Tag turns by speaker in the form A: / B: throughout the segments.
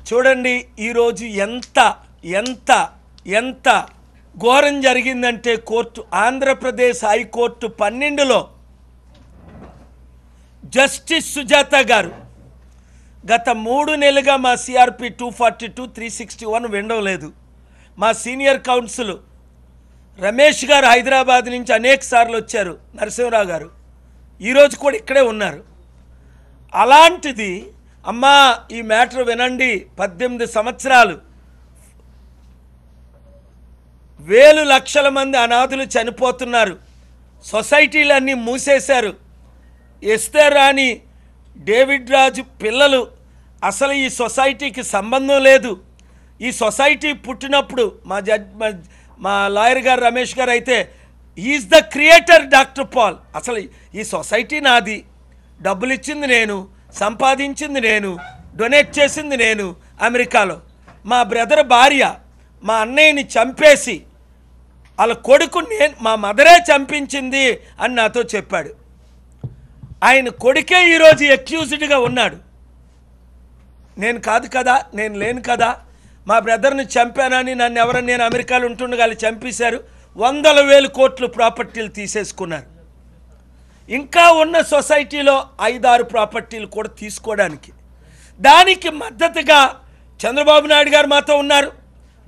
A: చూడండి ఈరోజు ఎంత ఎంత ఎంత ఘోరం జరిగిందంటే కోర్టు ఆంధ్రప్రదేశ్ హైకోర్టు 12లో జస్టిస్ సుజాత గారు గత 3 నెలలుగా మా సిఆర్పి 242 361 వినడం లేదు. మా సీనియర్ కౌన్సిల్ రమేష్ గారు హైదరాబాద్ నుంచి అనేక సార్లు వచ్చారు, నరసింహరావు గారు ఈరోజు కూడా ఇక్కడే ఉన్నారు. అలాంటిది అమ్మా ఈ మ్యాటర్ వినండి, 18 సంవత్సరాలు వేలు లక్షల మంది అనాథులు చనిపోతున్నారు, సొసైటీలన్నీ మూసేశారు, ఎస్తేర్ రాణి డేవిడ్ రాజు పిల్లలు అసలు ఈ సొసైటీకి సంబంధం లేదు. ఈ సొసైటీ పుట్టినప్పుడు మా లాయర్ గారు రమేష్ గారు అయితే is the creator doctor Paul, అసలు ఈ సొసైటీ నాది, డబ్బులు ఇచ్చింది నేను, సంపాదించింది నేను, డొనేట్ చేసింది నేను. అమెరికాలో మా బ్రదర్ భార్య మా అన్నయ్యని చంపేసి వాళ్ళ కొడుకు మా మదరే చంపించింది అని నాతో చెప్పాడు. ఆయన కొడుకే ఈరోజు అక్యూజ్డ్గా ఉన్నాడు. నేను కాదు కదా, నేను లేను కదా, మా బ్రదర్ని చంపానని నన్ను ఎవరైనా నేను అమెరికాలో ఉంటుండగా వాళ్ళు చంపేశారు, 100,000 కోట్లు ప్రాపర్టీలు తీసేసుకున్నారు. ఇంకా ఉన్న సొసైటీలో 5-6 ప్రాపర్టీలు కూడా తీసుకోవడానికి. దానికి మద్దతుగా చంద్రబాబు నాయుడు గారు మాతో ఉన్నారు,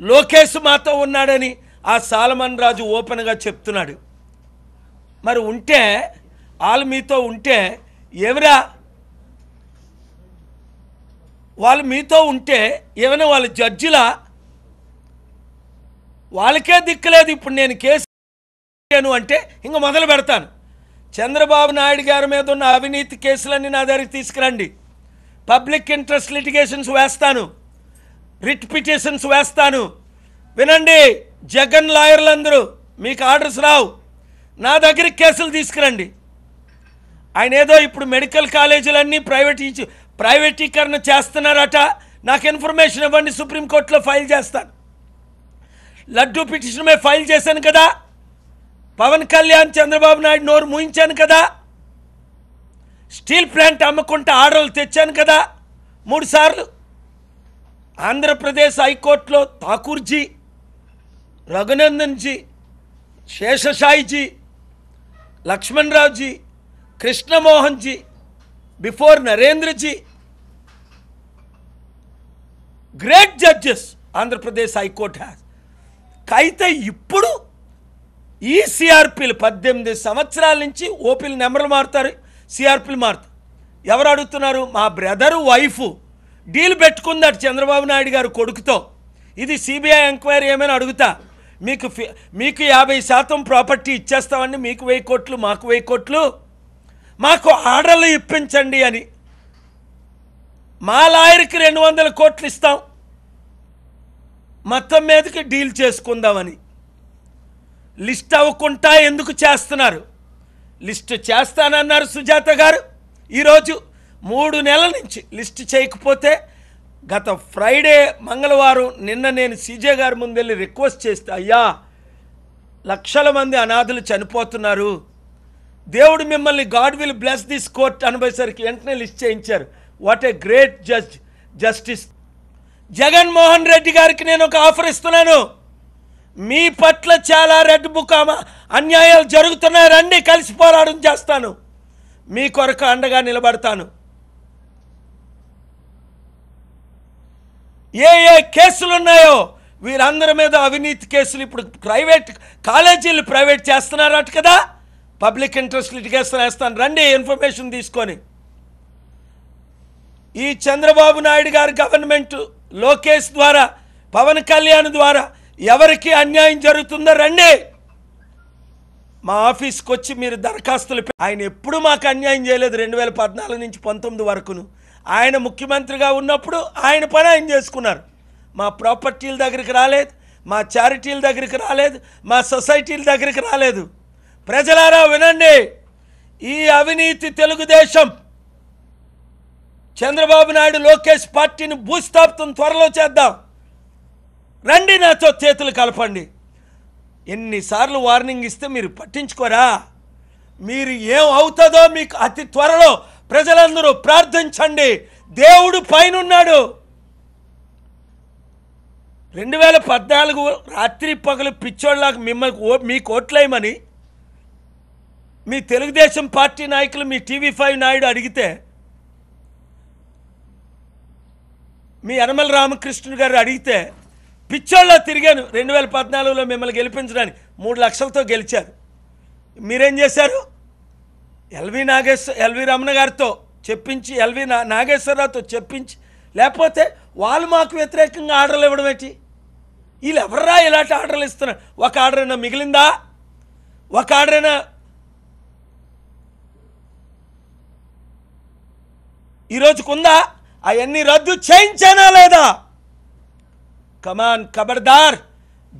A: లోకేష్ మాతో ఉన్నాడని ఆ సాలమన్ రాజు ఓపెన్గా చెప్తున్నాడు. మరి ఉంటే వాళ్ళు మీతో ఉంటే ఎవరా, వాళ్ళు మీతో ఉంటే ఏమైనా వాళ్ళ జడ్జిలా? వాళ్ళకే దిక్కులేదు. ఇప్పుడు నేను కేసు అంటే ఇంక మొదలు పెడతాను. చంద్రబాబు నాయుడు గారి మీద ఉన్న అవినీతి కేసులన్నీ నా దగ్గరికి తీసుకురండి, పబ్లిక్ ఇంట్రెస్ట్ లిటిగేషన్స్ వేస్తాను, రిట్ పిటిషన్స్ వేస్తాను. వినండి జగన్ లాయర్లందరూ, మీకు ఆర్డర్స్ రావు, నా దగ్గరికి కేసులు తీసుకురండి. ఆయన ఏదో ఇప్పుడు మెడికల్ కాలేజీలన్నీ ప్రైవేటీకరణ చేస్తున్నారట, నాకు ఇన్ఫర్మేషన్ ఇవ్వండి, సుప్రీంకోర్టులో ఫైల్ చేస్తాను. లడ్డూ పిటిషన్ మీద ఫైల్ చేశాను కదా, పవన్ కళ్యాణ్ చంద్రబాబు నాయుడు నోరు మూయించాను కదా, స్టీల్ ప్లాంట్ అమ్ముకుంటే ఆర్డర్లు తెచ్చాను కదా 3 సార్లు. ఆంధ్రప్రదేశ్ హైకోర్టులో Thakurji, Raghunandanji, Seshasaiji, Lakshmanaraoji, Krishnamohanji, before Narendraji, great judges Andhra Pradesh high court has. అయితే ఇప్పుడు ఈ సిఆర్పీలు 18 సంవత్సరాల నుంచి ఓపీలు నెంబర్లు మారుతారు, సిఆర్పీలు మారుతారు. ఎవరు అడుగుతున్నారు? మా బ్రదరు వైఫ్ డీల్ పెట్టుకుందట చంద్రబాబు నాయుడు గారు కొడుకుతో. ఇది సిబిఐ ఎంక్వైరీ ఏమైనా అడుగుతా, మీకు 50% ప్రాపర్టీ ఇచ్చేస్తామండి, మీకు 1000 కోట్లు మాకు 1000 కోట్లు, మాకు ఆర్డర్లు ఇప్పించండి అని. మా లాయర్కి 200 కోట్లు ఇస్తాం, మొత్తం మీదకి డీల్ చేసుకుందామని. లిస్ట్ అవ్వకుండా ఎందుకు చేస్తున్నారు? లిస్ట్ చేస్తానన్నారు సుజాత గారు. ఈరోజు 3 నెలల నుంచి లిస్ట్ చేయకపోతే గత ఫ్రైడే మంగళవారం నిన్న నేను సీజే గారి ముందెళ్ళి రిక్వెస్ట్ చేస్తే, అయ్యా లక్షల మంది అనాథులు చనిపోతున్నారు, దేవుడు మిమ్మల్ని God will bless this court అనుభవేసరికి వెంటనే లిస్ట్ చేయించారు. What a great justice. Jaganmohan Reddy గారికి నేను ఒక ఆఫర్ ఇస్తున్నాను, మీ పట్ల చాలా రెడ్ బుక్ అన్యాయాలు జరుగుతున్నాయి, రండి కలిసి పోరాటం చేస్తాను, మీ కొరకు అండగా నిలబడతాను. ఏ కేసులు ఉన్నాయో వీరందరి మీద అవినీతి కేసులు ఇప్పుడు ప్రైవేట్ కాలేజీలు ప్రైవేట్ చేస్తున్నారట కదా, పబ్లిక్ ఇంట్రెస్ట్ లిటిగేషన్ వేస్తాను, రండి ఇన్ఫర్మేషన్ తీసుకొని. ఈ చంద్రబాబు నాయుడు గారి గవర్నమెంట్ లోకేష్ ద్వారా పవన్ కళ్యాణ్ ద్వారా ఎవరికి అన్యాయం జరుగుతుందో రండి మా ఆఫీస్కి వచ్చి మీరు దరఖాస్తులు. ఆయన ఎప్పుడు మాకు అన్యాయం చేయలేదు, 2014 నుంచి 19 వరకును. ఆయన ముఖ్యమంత్రిగా ఉన్నప్పుడు ఆయన పని ఆయన చేసుకున్నారు. మా ప్రాపర్టీల దగ్గరికి రాలేదు, మా చారిటీల దగ్గరికి రాలేదు, మా సొసైటీల దగ్గరికి రాలేదు. ప్రజలారా వినండి, ఈ అవినీతి తెలుగుదేశం చంద్రబాబు నాయుడు లోకేష్ పార్టీని భూస్థాపితం త్వరలో చేద్దాం, రండి నాతో చేతులు కలపండి. ఎన్నిసార్లు వార్నింగ్ ఇస్తే మీరు పట్టించుకోరా? మీరు ఏం అవుతుందో మీకు అతి త్వరలో ప్రజలందరూ ప్రార్థించండి, దేవుడు పైన ఉన్నాడు. 2014 రాత్రి పగలు పిచ్చోళ్ళకి మిమ్మల్ని మీకు ఓట్లేయమని మీ తెలుగుదేశం పార్టీ నాయకులు మీ TV5 నాయుడు అడిగితే, మీ యనమల రామకృష్ణుడు గారు అడిగితే పిచ్చోళ్ళ తిరిగాను 2014లో మిమ్మల్ని గెలిపించడానికి. 3 లక్షలతో గెలిచారు. మీరేం చేశారు? ఎల్వి రమణ గారితో చెప్పించి, నాగేశ్వరరావుతో చెప్పించి, లేకపోతే వాళ్ళు మాకు వ్యతిరేకంగా ఆర్డర్లు ఇవ్వడం ఏంటి? వీళ్ళు ఎవర్రా ఇలాంటి ఆర్డర్లు ఇస్తున్నారు? ఒక ఆర్డర్ అయినా మిగిలిందా? ఒక ఆర్డర్ అయినా ఈరోజుకుందా? అవన్నీ రద్దు చేయించానా లేదా? కమాన్, ఖబర్దార్.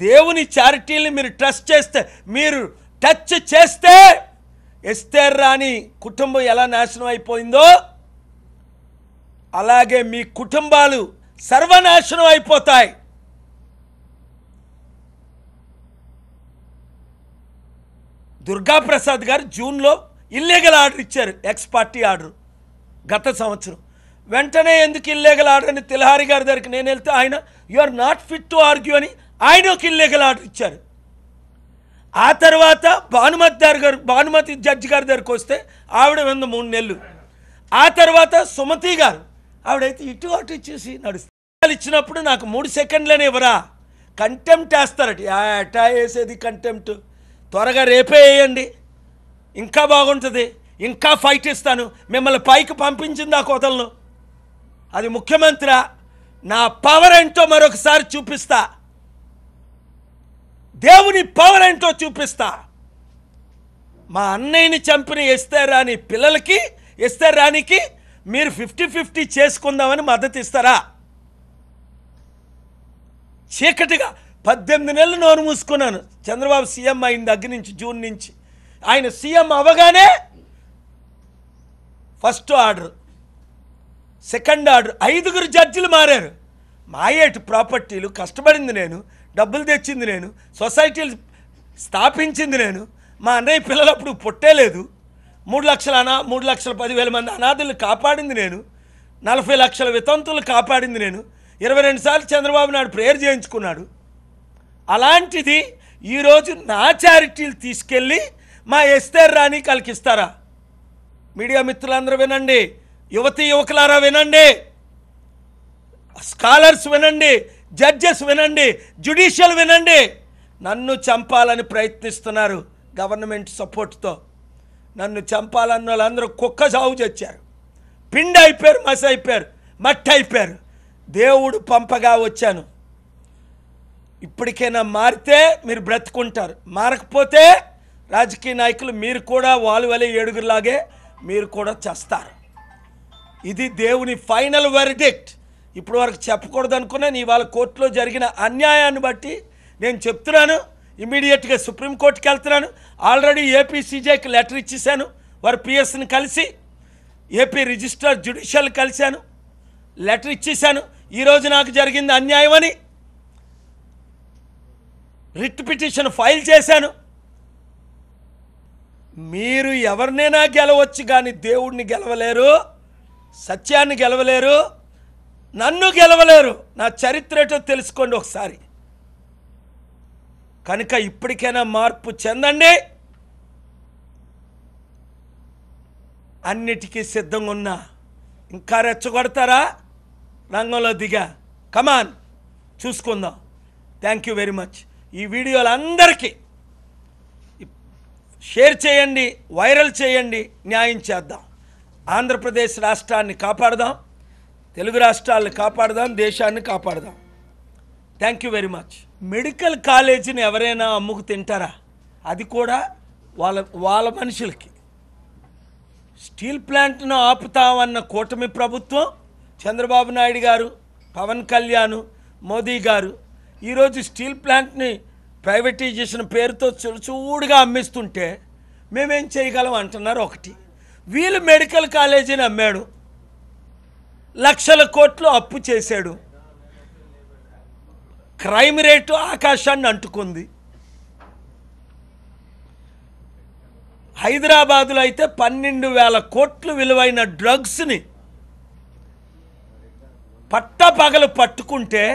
A: దేవుని చారిటీని మీరు ట్రస్ట్ చేస్తే, మీరు టచ్ చేస్తే ఎస్తేర్ రాణి కుటుంబం ఎలా నాశనం అయిపోయిందో అలాగే మీ కుటుంబాలు సర్వనాశనం అయిపోతాయి. దుర్గాప్రసాద్ గారు జూన్లో ఇల్లీగల్ ఆర్డర్ ఇచ్చారు, ఎక్స్ పార్టీ ఆర్డర్ గత సంవత్సరం. వెంటనే ఎందుకు ఇల్లీగల్ ఆర్డర్ అని తిలహారి గారి దగ్గరికి నేను వెళ్తే ఆయన you are not fit to argue అని ఆయన ఒక ఇల్లీగల్ ఆర్డర్ ఇచ్చారు. ఆ తర్వాత భానుమతి జడ్జి గారి దగ్గరికి వస్తే ఆవిడ 3 నెలలు. ఆ తర్వాత సుమతి గారు, ఆవిడైతే ఇటు అటు ఇచ్చేసి నడుస్తారు. ఇచ్చినప్పుడు నాకు 3 సెకండ్లనే ఇవ్వరా? కంటెంప్ట్ వేస్తారట. ఎటా వేసేది కంటెంప్ట్? త్వరగా రేపే వేయండి, ఇంకా బాగుంటుంది, ఇంకా ఫైట్ ఇస్తాను. మిమ్మల్ని పైకి పంపించింది ఆ కోతలను. అది ముఖ్యమంత్రి. నా పవర్ ఏంటో మరొకసారి చూపిస్తా, దేవుని పవర్ ఏంటో చూపిస్తా. మా అన్నయ్యని చంపిన ఎస్తేర్ రాణి పిల్లలకి, ఎస్తేర్ రాణికి మీరు 50-50 చేసుకుందామని మద్దతు ఇస్తారా? చీకటిగా 18 నెలలు నోరు మూసుకున్నాను. చంద్రబాబు సీఎం అయిన దగ్గర నుంచి, జూన్ నుంచి. ఆయన సీఎం అవ్వగానే ఫస్ట్ ఆర్డర్, సెకండ్ ఆర్డర్, 5 జడ్జిలు మారారు. మాయేటి ప్రాపర్టీలు కష్టపడింది నేను, డబ్బులు తెచ్చింది నేను, సొసైటీలు స్థాపించింది నేను. మా అన్నయ్య పిల్లలప్పుడు పుట్టేలేదు. 3,10,000 మంది అనాథులను కాపాడింది నేను. 40 లక్షల వితంతులు కాపాడింది నేను. 22 సార్లు చంద్రబాబు నాయుడు ప్రేయర్ చేయించుకున్నాడు. అలాంటిది ఈరోజు నా చారిటీలు తీసుకెళ్ళి మా ఎస్తేర్ రాణి కలికిస్తారా? మీడియా మిత్రులందరూ వినండి, యువకులారా వినండి, స్కాలర్స్ వినండి, జడ్జెస్ వినండి, జ్యుడిషియల్ వినండి. నన్ను చంపాలని ప్రయత్నిస్తున్నారు గవర్నమెంట్ సపోర్ట్తో. నన్ను చంపాలన్న వాళ్ళందరూ కుక్క చావు చచ్చారు, పిండి అయిపోయారు, మసి అయిపోయారు, మట్టి అయిపోయారు. దేవుడు పంపగా వచ్చాను. ఇప్పటికైనా మారితే మీరు బ్రతుకుంటారు, మారకపోతే రాజకీయ నాయకులు మీరు కూడా వాళ్ళు వలె 7గురిలాగే మీరు కూడా చేస్తారు. ఇది దేవుని ఫైనల్ వెర్డిక్ట్. ఇప్పుడు వరకు చెప్పకూడదు అనుకున్నాను. ఇవాళ కోర్టులో జరిగిన అన్యాయాన్ని బట్టి నేను చెప్తున్నాను. ఇమీడియట్గా సుప్రీంకోర్టుకి వెళ్తున్నాను. ఆల్రెడీ ఏపీసీజేకి లెటర్ ఇచ్చేసాను. వారు పిఎస్ని కలిసి ఏపీ రిజిస్ట్రార్ జ్యుడిషియల్ కలిశాను, లెటర్ ఇచ్చేసాను. ఈరోజు నాకు జరిగింది అన్యాయం అని రిట్ పిటిషన్ ఫైల్ చేశాను. మీరు ఎవరినైనా గెలవచ్చు కానీ దేవుడిని గెలవలేరు, సత్యాన్ని గెలవలేరు, నన్ను గెలవలేరు. నా చరిత్ర ఏంటో తెలుసుకోండి ఒకసారి. కనుక ఇప్పటికైనా మార్పు చెందండి. అన్నిటికీ సిద్ధంగా ఉన్నా. ఇంకా రెచ్చగొడతారా? రంగంలో దిగా. కమాన్, చూసుకుందాం. Thank you very much. ఈ వీడియోలు అందరికీ షేర్ చేయండి, వైరల్ చేయండి, న్యాయం చేద్దాం. ఆంధ్రప్రదేశ్ రాష్ట్రాన్ని కాపాడదాం, తెలుగు రాష్ట్రాలను కాపాడదాం, దేశాన్ని కాపాడదాం. Thank you very much. Medical కాలేజీని ఎవరైనా అమ్ముకు తింటారా? అది కూడా వాళ్ళ మనుషులకి. స్టీల్ ప్లాంట్ను ఆపుతామన్న కూటమి ప్రభుత్వం, చంద్రబాబు నాయుడు గారు, పవన్ కళ్యాణ్, మోదీ గారు ఈరోజు స్టీల్ ప్లాంట్ని ప్రైవేటైజేషన్ పేరుతో చూడుగా అమ్మిస్తుంటే మేమేం చేయగలం అంటున్నారు. ఒకటి, వీళ్ళు మెడికల్ కాలేజీని అమ్మాడు, లక్షల కోట్లు అప్పు చేశాడు, క్రైమ్ రేటు ఆకాశాన్ని అంటుకుంది. హైదరాబాదులో అయితే 12,000 కోట్లు విలువైన డ్రగ్స్ని పట్టపగలు పట్టుకుంటే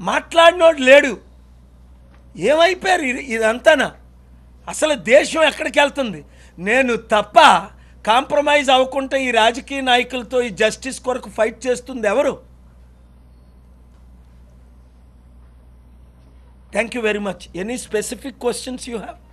A: మాట్లాడినోడు లేడు. ఏమైపోయారు ఇదంతానా? అసలు దేశం ఎక్కడికి వెళ్తుంది? నేను తప్ప కాంప్రమైజ్ అవ్వకుండా ఈ రాజకీయ నాయకులతో ఈ జస్టిస్ కొరకు ఫైట్ చేస్తుంది ఎవరు? Thank you very much. Any specific questions you have?